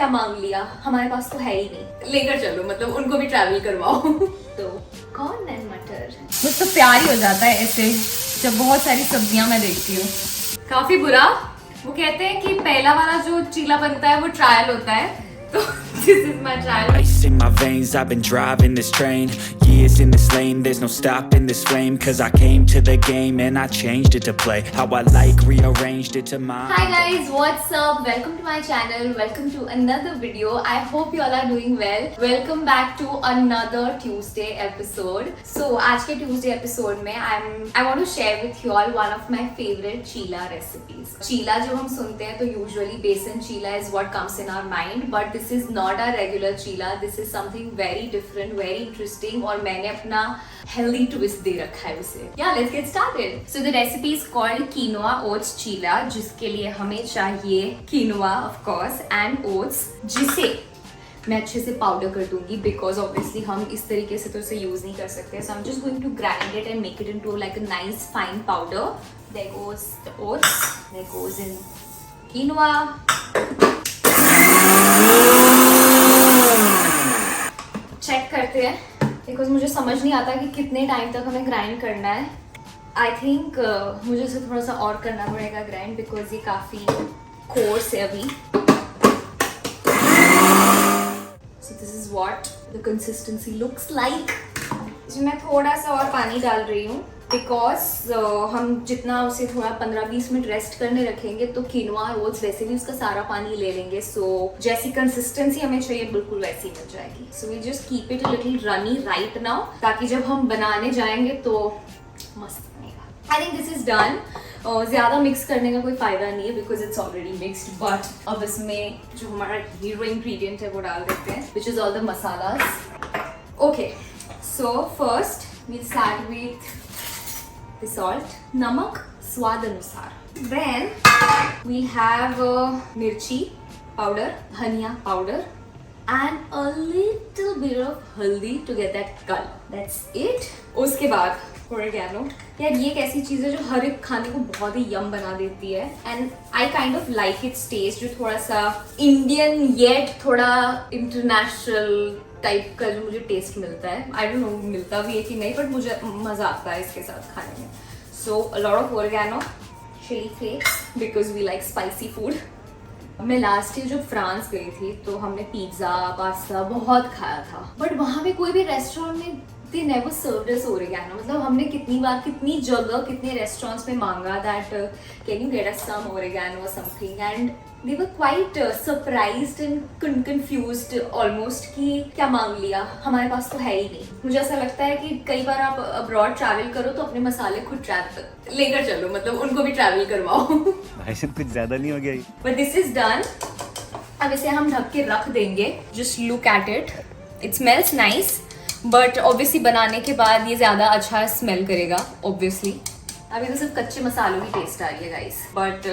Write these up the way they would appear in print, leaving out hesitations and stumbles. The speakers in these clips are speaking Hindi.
क्या मांग लिया, हमारे पास तो है ही नहीं, लेकर चलो, मतलब उनको भी ट्रैवल करवाओ। तो कॉर्न एंड मटर मुझे तो प्यार ही हो जाता है ऐसे जब बहुत सारी सब्जियां मैं देखती हूँ। काफी बुरा, वो कहते हैं कि पहला वाला जो चीला बनता है वो ट्रायल होता है, तो this is my trial. Ice in my veins, I've been driving this train. Years in this lane, there's no stopping this flame. Cause I came to the game and I changed it to play how I like, rearranged it to my Hi guys, what's up? Welcome to my channel. Welcome to another video. I hope you all are doing well. Welcome back to another Tuesday episode. So आज के Tuesday episode में I want to share with you all one of my favorite chila recipes. चीला जब हम सुनते हैं तो usually बेसन चीला is what comes in our mind, but this is not a regular cheela. This is something very different, very interesting, और मैंने अपना healthy twist दे रखा है उसे. Yeah, let's get started. So the recipe is called quinoa oats चीला, जिसके लिए हमें चाहिए quinoa of course and oats, जिसे मैं अच्छे से पाउडर कर दूंगी because obviously हम इस तरीके से तो इसे यूज नहीं कर सकते. So I'm just going to grind it and make it into like a nice fine powder. There goes the oats. There goes in quinoa. Check करते हैं बिकॉज मुझे समझ नहीं आता कि कितने टाइम तक हमें ग्राइंड करना है. आई थिंक मुझे इसे थोड़ा सा और करना पड़ेगा ग्राइंड बिकॉज ये काफ़ी कोर्स है अभी. सो this is what the consistency looks like. मैं थोड़ा सा और पानी डाल रही हूँ बिकॉज हम जितना उसे थोड़ा 15-20 मिनट रेस्ट करने रखेंगे तो किनोआ और ओट्स वैसे भी उसका सारा पानी ले लेंगे. सो जैसी कंसिस्टेंसी हमें चाहिए बिल्कुल वैसी मिल जाएगी. So we just keep it a little runny right now ताकि जब हम बनाने जाएंगे तो मस्त बनेगा. I think this is done. ज़्यादा मिक्स करने का कोई फायदा नहीं है because it's already mixed. But अब इसमें जो हमारा हीरो इंग्रेडिएंट है वो डाल देते हैं which is all the masalas. Okay, so first we'll start with the salt, namak स्वाद अनुसार. Then we'll have mirchi powder, dhania powder and a little bit of haldi to get that color. That's it. उसके बाद oregano. यार ये एक ऐसी चीज़ है जो हर एक खाने को बहुत ही यम बना देती है and I kind of like its taste जो थोड़ा सा Indian yet थोड़ा international टाइप का जो मुझे टेस्ट मिलता है. आई डोंट नो मिलता भी है कि नहीं बट मुझे मज़ा आता है इसके साथ खाने में. So a lot of oregano, chili flakes because we like spicy food. मैं लास्ट ईयर जब फ्रांस गई थी तो हमने पिज्ज़ा पास्ता बहुत खाया था बट वहाँ पे कोई भी रेस्टोरेंट में they never served us oregano. मतलब हमने कितनी बार कितनी जगह कितने रेस्टोरेंट्स में मांगा that can you get us some oregano or something and they were quite surprised and confused almost कि क्या मांग लिया, हमारे पास तो है ही नहीं. मुझे ऐसा लगता है कि कई बार आप अब्रॉड ट्रैवल करो तो अपने मसाले खुद ट्रैवल लेकर चलो, मतलब उनको भी ट्रैवल करवाओ. ऐसे कुछ ज्यादा नहीं हो गया. But this is done. अब इसे हम ढक के रख देंगे. Just look at it, it smells nice but obviously बनाने के बाद ये ज़्यादा अच्छा स्मेल करेगा ऑब्वियसली. अभी तो सिर्फ कच्चे मसालों की टेस्ट आ रही है गाइस बट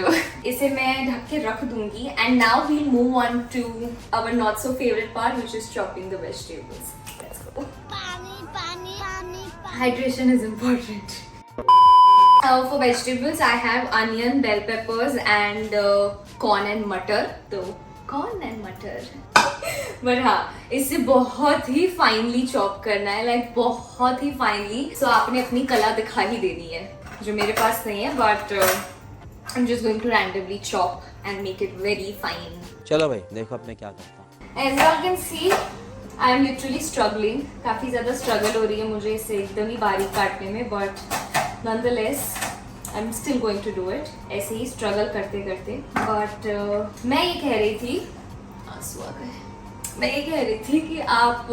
इसे मैं ढक के रख दूंगी. And now we'll move on to our not so favourite part which is chopping the vegetables. Let's go. Hydration is important. For vegetables I have onion, bell peppers and corn and मटर. तो corn and मटर बट हाँ इसे बहुत ही फाइनली चॉप करना है, लाइक बहुत ही फाइनली. सो आपने अपनी कला दिखा ही देनी है जो मेरे पास नहीं है but I am just going to randomly chop and make it very fine. चलो भाई देखो अब मैं क्या करता हूँ. As you can see I am literally struggling. काफ़ी ज़्यादा स्ट्रगल हो रही है मुझे इसे एकदम ही बारीक काटने में but nonetheless I'm still going to do it. ऐसे ही स्ट्रगल करते करते. बट मैं ये कह रही थी, आंसू आ गए. मैं ये कह रही थी कि आप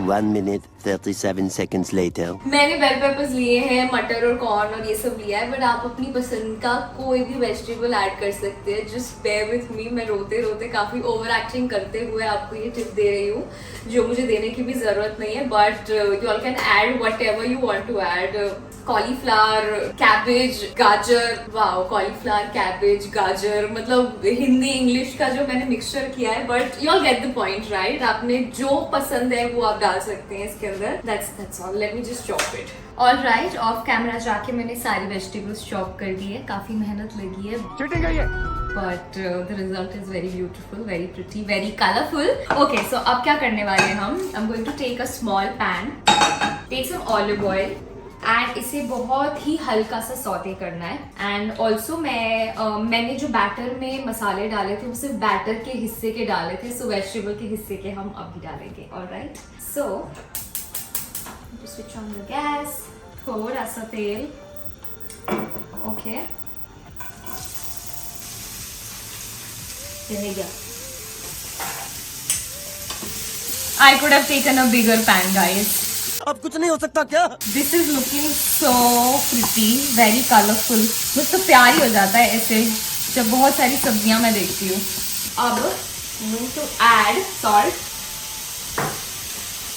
1 minute 37 seconds later. मैंने बेल पेपर्स लिए हैं, मटर और कॉर्न और ये सब लिया है बट आप अपनी पसंद का कोई भी वेजिटेबल ऐड कर सकते हैं. Just bear with me. मैं रोते रोते काफ़ी ओवर एक्टिंग करते हुए आपको ये टिप दे रही हूँ जो मुझे देने की भी ज़रूरत नहीं है but you all can add whatever you want to add. Cauliflower, cabbage, गाजर. वाओ, कॉलीफ्लावर, कैबेज, गाजर, मतलब हिंदी इंग्लिश का जो मैंने मिक्सचर किया है but you all get the point right. आपने जो पसंद है वो आप डाल सकते हैं इसके अंदर. That's all. Let me just chop it. All right, of camera जाके मैंने सारी वेजिटेबल्स चॉप कर दी है. काफी मेहनत लगी है. चीटिंग है ये. but the result is very beautiful, very pretty, very colorful. Okay, so अब क्या करने वाले हैं हम? I'm going to take a small pan, take some olive oil, and इसे बहुत ही हल्का सा सौते करना है. एंड ऑल्सो मैंने जो बैटर में मसाले डाले थे वो सिर्फ बैटर के हिस्से के डाले थे, सो वेजिटेबल के हिस्से के हम अभी डालेंगे. Alright, so switch on the gas. थोड़ा सा तेल. ओके, चलेगा. I could have taken a bigger pan, guys. अब कुछ नहीं हो सकता क्या? This is looking so pretty, very colorful. मुझे तो प्यार ही हो जाता है ऐसे जब बहुत सारी सब्जियां मैं देखती हूँ. अब I'm going to add salt.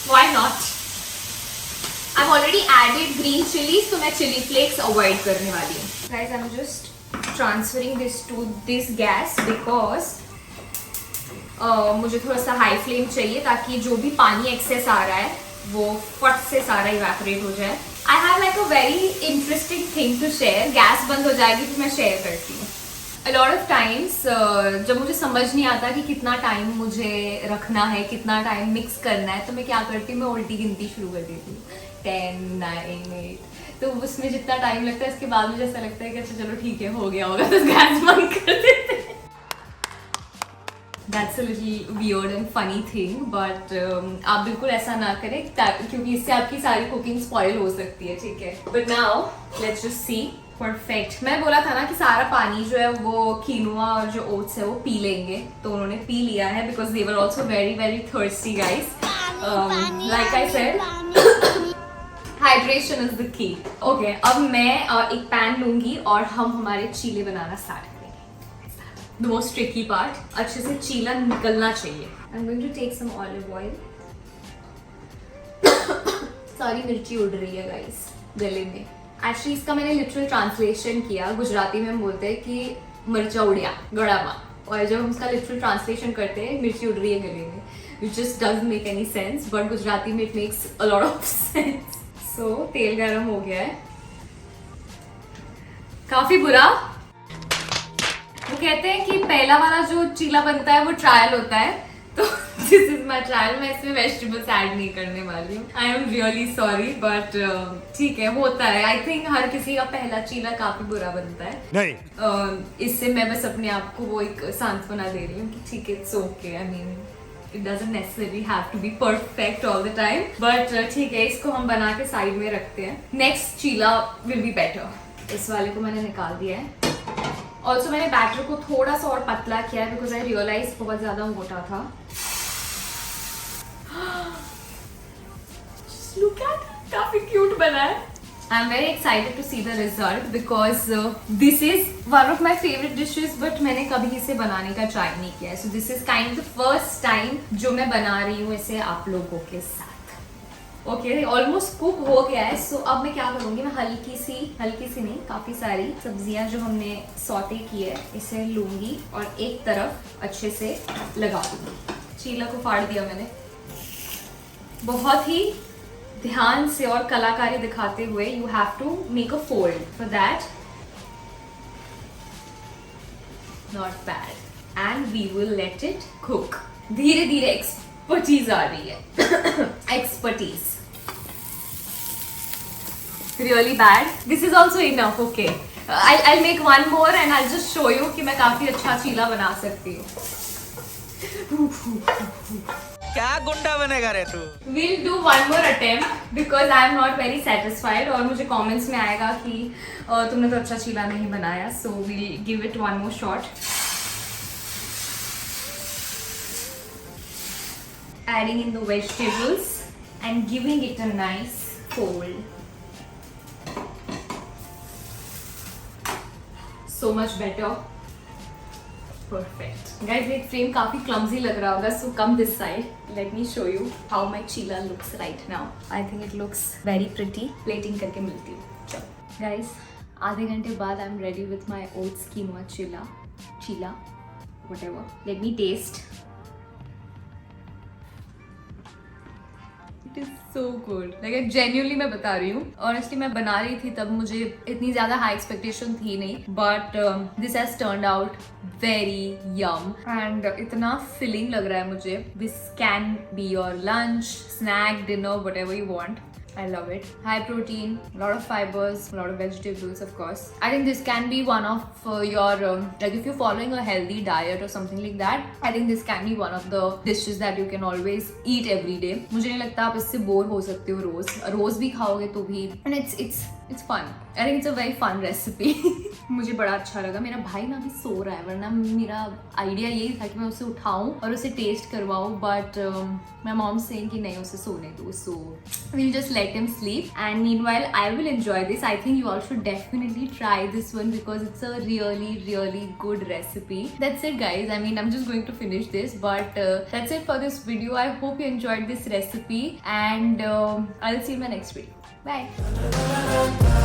Why not? I've already added green chilies, तो मैं chili flakes avoid करने वाली हूँ. Guys, I'm just transferring this to this gas because मुझे थोड़ा सा हाई फ्लेम चाहिए ताकि जो भी पानी एक्सेस आ रहा है वो फट से सारा इवेपोरेट हो जाए. I have like a very interesting thing to share. Gas बंद हो जाएगी तो मैं शेयर करती हूँ. अ लॉट ऑफ टाइम्स जब मुझे समझ नहीं आता कि कितना टाइम मुझे रखना है, कितना टाइम मिक्स करना है, तो मैं क्या करती हूँ, मैं उल्टी गिनती शुरू कर देती हूँ. 10, 9, 8. तो उसमें जितना टाइम लगता है उसके बाद मुझे ऐसा लगता है कि अच्छा चलो ठीक है, हो गया होगा, तो गैस बंद कर देते हैं. That's a little weird and funny thing, but आप बिल्कुल ऐसा ना करें क्योंकि इससे आपकी सारी कुकिंग स्पॉइल हो सकती है. ठीक है, but now let's just see. Perfect. मैं बोला था ना कि सारा पानी जो है वो कीनुआ और जो ओट्स है वो पी लेंगे, तो उन्होंने पी लिया है because they were also very very thirsty, guys. Like I said, hydration is the key. Okay, अब मैं एक पैन लूंगी और हम हमारे चीले बनाना start. The most tricky part, अच्छे से चीला निकलना चाहिए. I'm going to take some olive oil. सारी मिर्ची उड़ रही है guys गले में. Actually इसका मैंने literal translation किया. गुजराती में हम बोलते हैं कि मिर्चा उड़िया गड़ामा, और जब हम उसका literal translation करते हैं मिर्ची उड़ रही है गले में, which just doesn't make any sense, but Gujarati में it makes a lot of sense. So तेल गरम हो गया है. काफी बुरा. वो कहते हैं कि पहला वाला जो चीला बनता है वो ट्रायल होता है, तो दिस इज माई ट्रायल. मैं इसमें वेजिटेबल्स ऐड नहीं करने वाली हूँ. I am really sorry, but ठीक है, होता है. आई थिंक हर किसी का पहला चीला काफी बुरा बनता है. नहीं, इससे मैं बस अपने आप को वो एक सांत्वना दे रही हूँ कि ठीक है, it's okay. I mean it doesn't necessarily have to be perfect all the time, but ठीक है, इसको हम बना के साइड में रखते हैं. Next cheela will be better. इस वाले को मैंने निकाल दिया है. ऑल्सो मैंने बैटर को थोड़ा सा और पतला किया है बिकॉज आई रियलाइज बहुत ज्यादा मोटा था. Look at it, काफी क्यूट बना है. I am very excited to see the result because this is one of my favourite dishes, but मैंने कभी इसे बनाने का ट्राई नहीं किया है. So this is kind the first time जो मैं बना रही हूँ इसे आप लोगों के साथ. ओके, ऑलमोस्ट कुक हो गया है. सो अब मैं क्या करूँगी, मैं हल्की सी नहीं, काफ़ी सारी सब्जियां जो हमने सौते की है इसे लूँगी और एक तरफ अच्छे से लगा दूँगी. चीला को फाड़ दिया मैंने. बहुत ही ध्यान से और कलाकारी दिखाते हुए you have to make a fold. For that, not bad, and we will let it cook. धीरे धीरे एक्सपर्टीज आ रही है. Expertise. Really bad. This is also enough. Okay, I'll make one more and I'll just show you कि मैं काफी अच्छा चीला बना सकती हूँ. क्या गुंडा बनेगा रे तू? We'll do one more attempt because I am not very satisfied और मुझे comments में आएगा कि तुमने तो अच्छा चीला नहीं बनाया. So we'll give it one more shot. Adding in the vegetables and giving it a nice fold. So much better. Perfect. Guys, ये फ्रेम काफी clumsy लग रहा होगा, so come this side. Let me show you how my chila looks right now. I think it looks very pretty. Plating करके मिलती हूँ. चलो. Guys, आधे घंटे बाद I'm ready with my oats quinoa chila, whatever. Let me taste. It is so good, like genuinely मैं बता रही हूँ. ऑनेस्टली मैं बना रही थी तब मुझे इतनी ज्यादा हाई एक्सपेक्टेशन थी नहीं, but this has turned out very yum and इतना फिलिंग लग रहा है मुझे. This can be your lunch, snack, dinner, whatever you want. I love it. High protein, a lot of fibers, a lot of vegetables, of course. I think this can be one of your like if you're following a healthy diet or something like that, I think this can be one of the dishes that you can always eat every day. मुझे नहीं लगता आप इससे बोर हो सकते हो रोज भी खाओगे तो भी. And it's fun. I think it's a very fun recipe. मुझे बड़ा अच्छा लगा. मेरा भाई ना अभी सो रहा है, वरना मेरा आइडिया यही था कि मैं उसे उठाऊं और उसे टेस्ट करवाऊं, बट my mom's saying कि नहीं उसे सोने दो, so we'll just let him sleep and meanwhile I will enjoy this. I think you all should definitely try this one because it's a really good recipe. That's it guys. I mean I'm just going to finish this, but that's it for this video. I hope you enjoyed this recipe and I'll see you in my next video. Bye.